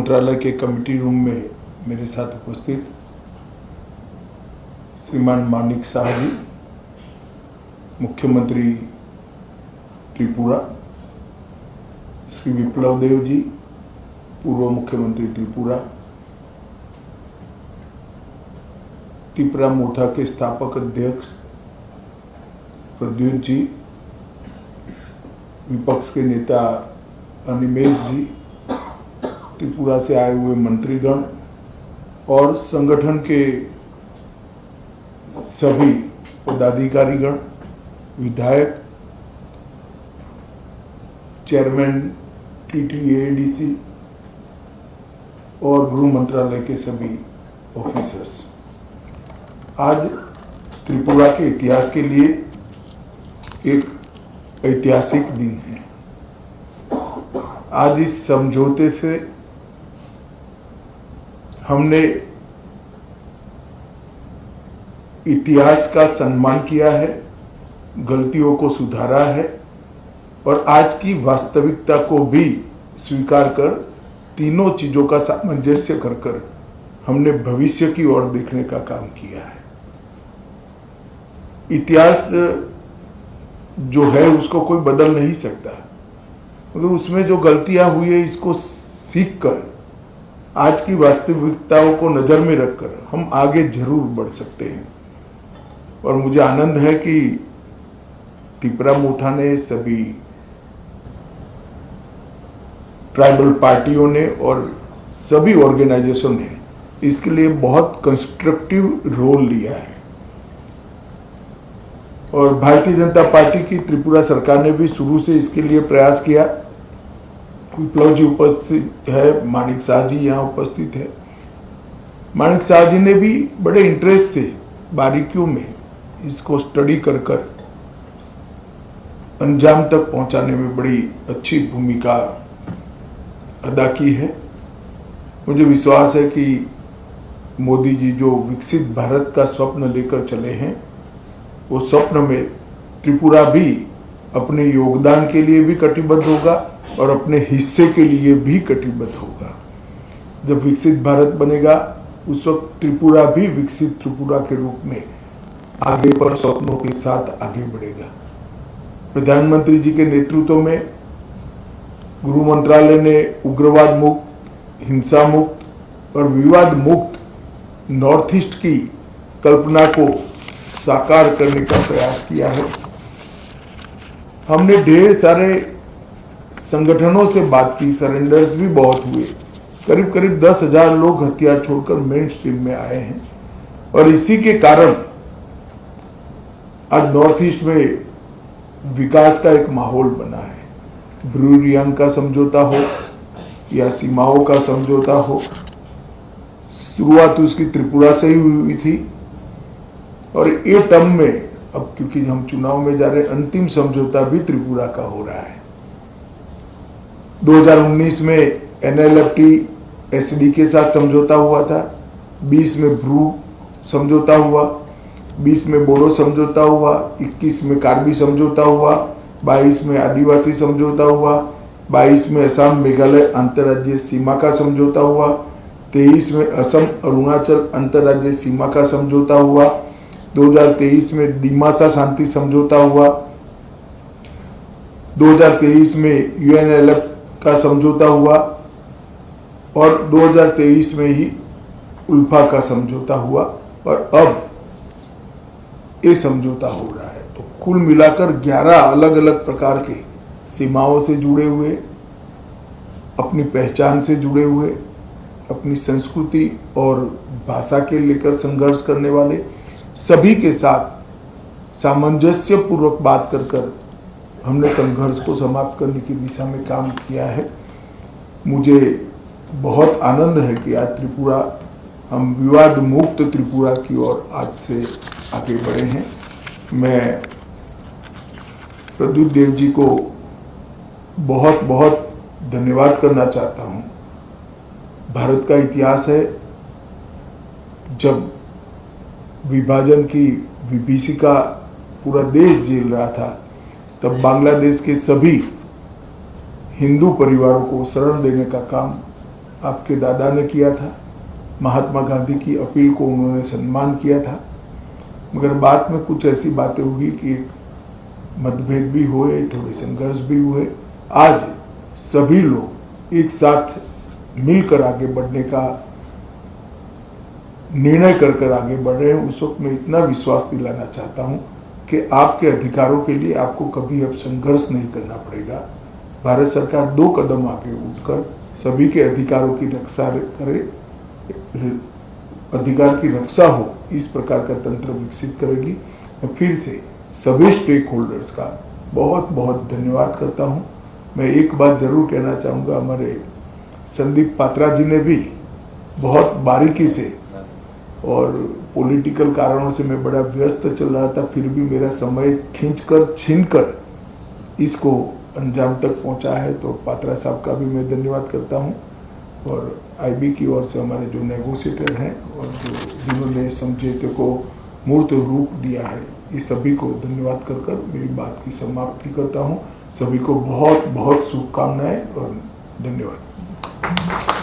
मंत्रालय के committee room में मेरे साथ उपस्थित श्रीमान मानिक शाह जी, मुख्यमंत्री त्रिपुरा, श्री विप्लव देव जी, पूर्व मुख्यमंत्री त्रिपुरा, त्रिपुरा मोर्चा के स्थापक अध्यक्ष प्रद्युत जी, विपक्ष के नेता अनिमेश जी, त्रिपुरा से आए हुए मंत्रीगण और संगठन के सभी पदाधिकारीगण, विधायक, चेयरमैन TTADC और गृह मंत्रालय के सभी ऑफिसर्स। आज त्रिपुरा के इतिहास के लिए एक ऐतिहासिक दिन है। आज इस समझौते से हमने इतिहास का सम्मान किया है, गलतियों को सुधारा है और आज की वास्तविकता को भी स्वीकार कर तीनों चीजों का सामंजस्य कर हमने भविष्य की ओर देखने का काम किया है। इतिहास जो है उसको कोई बदल नहीं सकता, मगर उसमें जो गलतियां हुई है इसको सीख कर आज की वास्तविकताओं को नजर में रखकर हम आगे जरूर बढ़ सकते हैं। और मुझे आनंद है कि त्रिपुरा मोर्चा ने, सभी ट्राइबल पार्टियों ने और सभी ऑर्गेनाइजेशन ने इसके लिए बहुत कंस्ट्रक्टिव रोल लिया है। और भारतीय जनता पार्टी की त्रिपुरा सरकार ने भी शुरू से इसके लिए प्रयास किया। विप्लव जी उपस्थित है, मानिक शाह जी यहाँ उपस्थित है। मानिक शाह जी ने भी बड़े इंटरेस्ट से बारीकियों में इसको स्टडी कर अंजाम तक पहुंचाने में बड़ी अच्छी भूमिका अदा की है। मुझे विश्वास है कि मोदी जी जो विकसित भारत का स्वप्न लेकर चले हैं, वो स्वप्न में त्रिपुरा भी अपने योगदान के लिए भी कटिबद्ध होगा और अपने हिस्से के लिए भी कटिबद्ध होगा। जब विकसित भारत बनेगा उस वक्त त्रिपुरा भी विकसित त्रिपुरा के रूप में आगे पर स्वप्नों के साथ आगे बढ़ेगा। प्रधानमंत्री जी के नेतृत्व में गृह मंत्रालय ने उग्रवाद मुक्त, हिंसा मुक्त और विवाद मुक्त नॉर्थ ईस्ट की कल्पना को साकार करने का प्रयास किया है। हमने ढेर सारे संगठनों से बात की, सरेंडर्स भी बहुत हुए। करीब करीब 10,000 लोग हथियार छोड़कर मेन स्ट्रीम में आए हैं और इसी के कारण आज नॉर्थ ईस्ट में विकास का एक माहौल बना है। ब्रू रियांग का समझौता हो या सीमाओं का समझौता हो, शुरुआत उसकी त्रिपुरा से ही हुई थी और ये टर्म में अब क्योंकि हम चुनाव में जा रहे हैं, अंतिम समझौता भी त्रिपुरा का हो रहा है। 2019 में NLFT SD के साथ समझौता हुआ था, 20 में ब्रू समझौता हुआ, 20 में बोडो समझौता हुआ, 21 में कार्बी समझौता हुआ, 22 में आदिवासी समझौता हुआ, 22 में असम मेघालय अंतर्राज्यीय सीमा का समझौता हुआ, 23 में असम अरुणाचल अंतर्राज्यीय सीमा का समझौता हुआ, 2023 में दिमासा शांति समझौता हुआ, 2023 में UNLF का समझौता हुआ और 2023 में ही उल्फा का समझौता हुआ और अब ये समझौता हो रहा है। तो कुल मिलाकर 11 अलग अलग प्रकार के सीमाओं से जुड़े हुए, अपनी पहचान से जुड़े हुए, अपनी संस्कृति और भाषा के लेकर संघर्ष करने वाले सभी के साथ सामंजस्य पूर्वक बात कर हमने संघर्ष को समाप्त करने की दिशा में काम किया है। मुझे बहुत आनंद है कि आज त्रिपुरा, हम विवाद मुक्त त्रिपुरा की ओर आज से आगे बढ़े हैं। मैं प्रद्युत देव जी को बहुत बहुत धन्यवाद करना चाहता हूं। भारत का इतिहास है, जब विभाजन की विभीषिका पूरा देश झेल रहा था, तब बांग्लादेश के सभी हिंदू परिवारों को शरण देने का काम आपके दादा ने किया था। महात्मा गांधी की अपील को उन्होंने सम्मान किया था, मगर बाद में कुछ ऐसी बातें हुई कि मतभेद भी हुए, थोड़े संघर्ष भी हुए। आज सभी लोग एक साथ मिलकर आगे बढ़ने का निर्णय कर आगे बढ़ रहे हैं। उस वक्त मैं इतना विश्वास दिलाना चाहता हूं कि आपके अधिकारों के लिए आपको कभी अब संघर्ष नहीं करना पड़ेगा। भारत सरकार 2 कदम आगे उठकर सभी के अधिकारों की रक्षा करे, अधिकार की रक्षा हो, इस प्रकार का तंत्र विकसित करेगी। मैं फिर से सभी स्टेक होल्डर्स का बहुत बहुत धन्यवाद करता हूं। मैं एक बात जरूर कहना चाहूँगा, हमारे संदीप पात्रा जी ने भी बहुत बारीकी से, और पॉलिटिकल कारणों से मैं बड़ा व्यस्त चल रहा था, फिर भी मेरा समय खींचकर छीनकर इसको अंजाम तक पहुंचा है, तो पात्रा साहब का भी मैं धन्यवाद करता हूं। और आईबी की ओर से हमारे जो नेगोशिएटर हैं और जिन्होंने समझौते को मूर्त रूप दिया है, ये सभी को धन्यवाद कर मेरी बात की समाप्ति करता हूं। सभी को बहुत बहुत शुभकामनाएं और धन्यवाद।